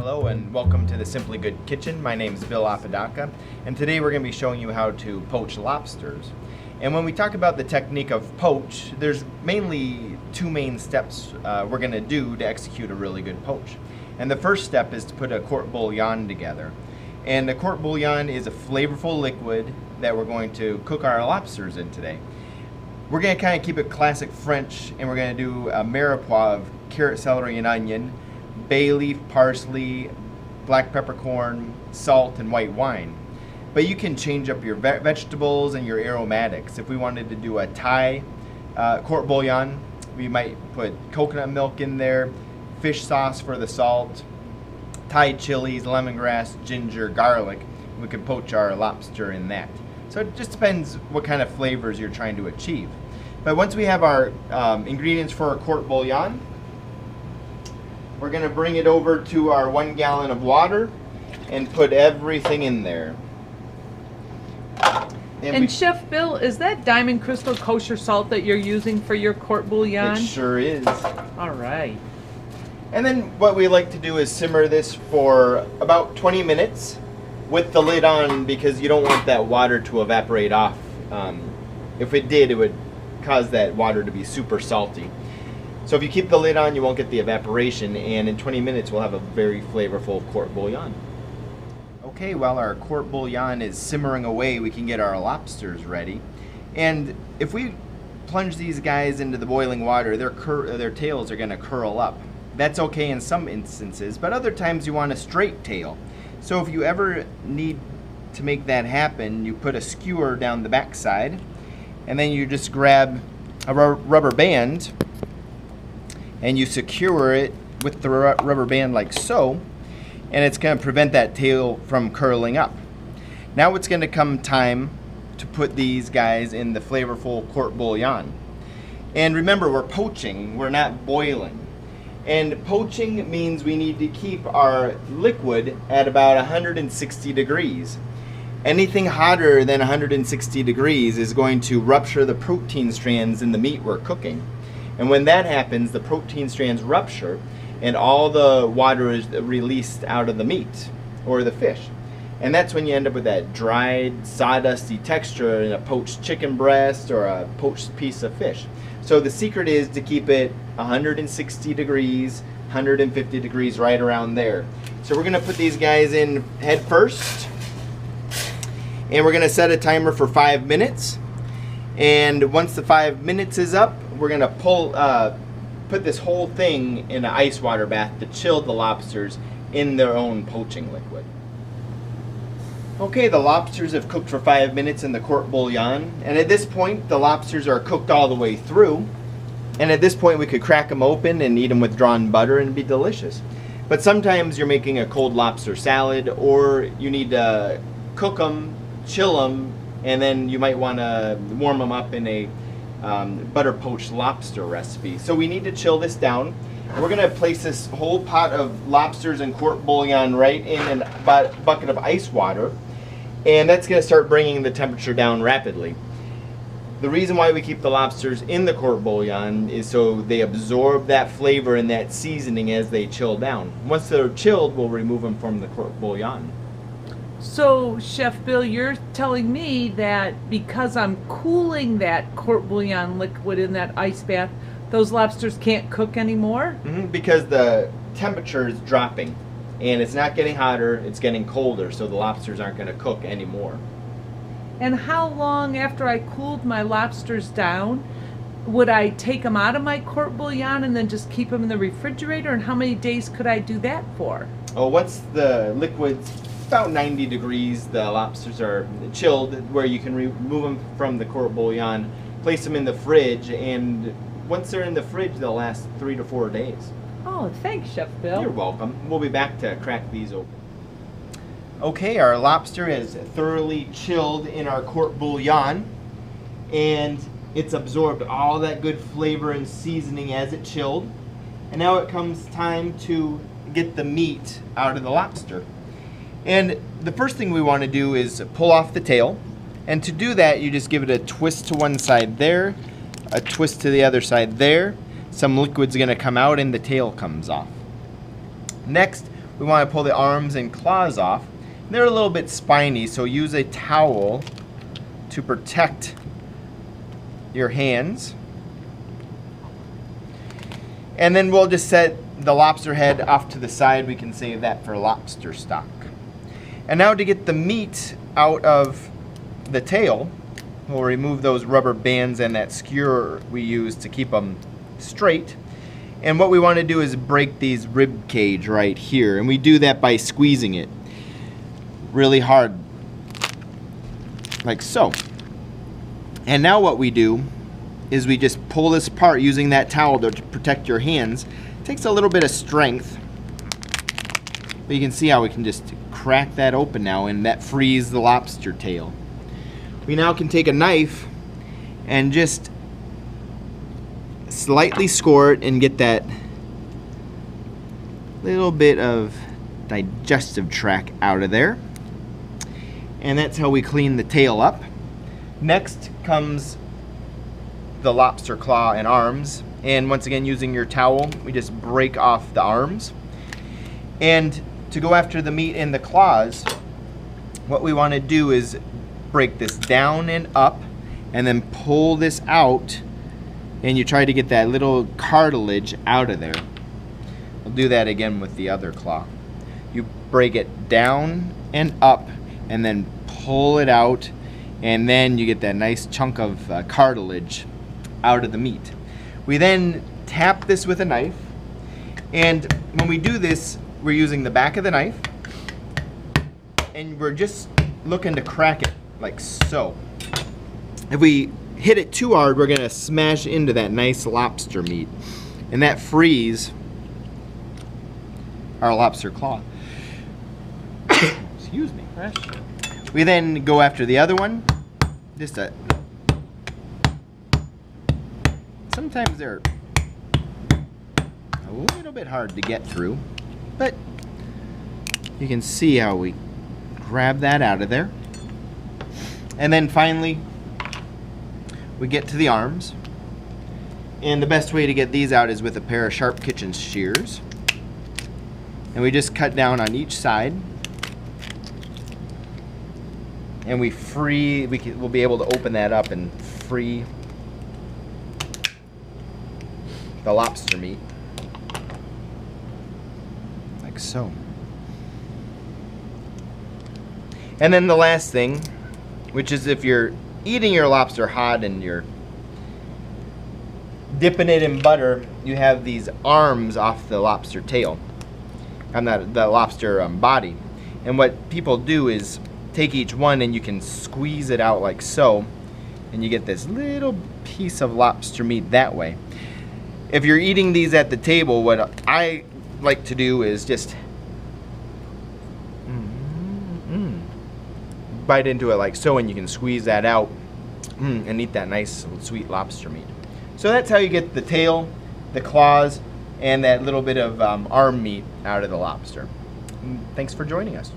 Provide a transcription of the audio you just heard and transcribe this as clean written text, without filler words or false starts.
Hello and welcome to the Simply Good Kitchen. My name is Bill Apodaca, and today we're going to be showing you how to poach lobsters. And when we talk about the technique of poach, there's mainly two main steps we're going to do to execute a really good poach. And the first step is to put a court bouillon together. And the court bouillon is a flavorful liquid that we're going to cook our lobsters in today. We're going to kind of keep it classic French, and we're going to do a mirepoix of carrot, celery, and onion, bay leaf, parsley, black peppercorn, salt, and white wine. But you can change up your vegetables and your aromatics. If we wanted to do a Thai court bouillon, we might put coconut milk in there, fish sauce for the salt, Thai chilies, lemongrass, ginger, garlic. We could poach our lobster in that. So it just depends what kind of flavors you're trying to achieve. But once we have our ingredients for our court bouillon, we're going to bring it over to our 1 gallon of water and put everything in there. And Chef Bill, is that Diamond Crystal kosher salt that you're using for your court bouillon? It sure is. All right. And then what we like to do is simmer this for about 20 minutes with the lid on, because you don't want that water to evaporate off. If it did, it would cause that water to be super salty. So if you keep the lid on, you won't get the evaporation, and in 20 minutes we'll have a very flavorful court bouillon. Okay, while our court bouillon is simmering away, we can get our lobsters ready. And if we plunge these guys into the boiling water, their tails are going to curl up. That's okay in some instances, but other times you want a straight tail. So if you ever need to make that happen, you put a skewer down the backside, and then you just grab a rubber band and you secure it with the rubber band like so, and it's going to prevent that tail from curling up. Now it's going to come time to put these guys in the flavorful court bouillon. And remember, we're poaching, we're not boiling. And poaching means we need to keep our liquid at about 160 degrees. Anything hotter than 160 degrees is going to rupture the protein strands in the meat we're cooking. And when that happens, the protein strands rupture and all the water is released out of the meat or the fish. And that's when you end up with that dried, sawdusty texture in a poached chicken breast or a poached piece of fish. So the secret is to keep it 160 degrees, 150 degrees, right around there. So we're going to put these guys in head first. And we're going to set a timer for 5 minutes. And once the 5 minutes is up, we're going to put this whole thing in an ice water bath to chill the lobsters in their own poaching liquid. Okay, the lobsters have cooked for 5 minutes in the court bouillon, and at this point the lobsters are cooked all the way through, and at this point we could crack them open and eat them with drawn butter and be delicious. But sometimes you're making a cold lobster salad, or you need to cook them, chill them, and then you might want to warm them up in a butter poached lobster recipe. So we need to chill this down. We're going to place this whole pot of lobsters and court bouillon right in a bucket of ice water, and that's going to start bringing the temperature down rapidly. The reason why we keep the lobsters in the court bouillon is so they absorb that flavor and that seasoning as they chill down. Once they're chilled, we'll remove them from the court bouillon. So, Chef Bill, you're telling me that because I'm cooling that court bouillon liquid in that ice bath, those lobsters can't cook anymore? Because the temperature is dropping, and it's not getting hotter, it's getting colder, so the lobsters aren't going to cook anymore. And how long after I cooled my lobsters down would I take them out of my court bouillon and then just keep them in the refrigerator? And how many days could I do that for? Oh, once the liquid's about 90 degrees, the lobsters are chilled, where you can remove them from the court bouillon, place them in the fridge, and once they're in the fridge, they'll last 3 to 4 days. Oh, thanks, Chef Bill. You're welcome. We'll be back to crack these open. Okay, our lobster is thoroughly chilled in our court bouillon, and it's absorbed all that good flavor and seasoning as it chilled. And now it comes time to get the meat out of the lobster. And the first thing we want to do is pull off the tail. And to do that, you just give it a twist to one side there, a twist to the other side there. Some liquid's going to come out and the tail comes off. Next, we want to pull the arms and claws off. They're a little bit spiny, so use a towel to protect your hands. And then we'll just set the lobster head off to the side. We can save that for lobster stock. And now to get the meat out of the tail, we'll remove those rubber bands and that skewer we use to keep them straight. And what we want to do is break these rib cage right here, and we do that by squeezing it really hard, like so. And now what we do is we just pull this apart using that towel to protect your hands. It takes a little bit of strength, but you can see how we can just crack that open now, and that frees the lobster tail. We now can take a knife and just slightly score it and get that little bit of digestive tract out of there. And that's how we clean the tail up. Next comes the lobster claw and arms. And once again, using your towel, we just break off the arms. And to go after the meat in the claws, what we want to do is break this down and up and then pull this out, and you try to get that little cartilage out of there. We'll do that again with the other claw. You break it down and up and then pull it out, and then you get that nice chunk of cartilage out of the meat. We then tap this with a knife, and when we do this, we're using the back of the knife, and we're just looking to crack it like so. If we hit it too hard, we're gonna smash into that nice lobster meat, and that frees our lobster claw. Excuse me. We then go after the other one. Sometimes they're a little bit hard to get through, but you can see how we grab that out of there. And then finally, we get to the arms. And the best way to get these out is with a pair of sharp kitchen shears. And we just cut down on each side. And we'll be able to open that up and free the lobster meat, like so. And then the last thing, which is if you're eating your lobster hot and you're dipping it in butter, you have these arms off the lobster tail, on the lobster body. And what people do is take each one and you can squeeze it out like so, and you get this little piece of lobster meat that way. If you're eating these at the table, what I like to do is just bite into it like so, and you can squeeze that out and eat that nice sweet lobster meat. So that's how you get the tail, the claws, and that little bit of arm meat out of the lobster. Thanks for joining us.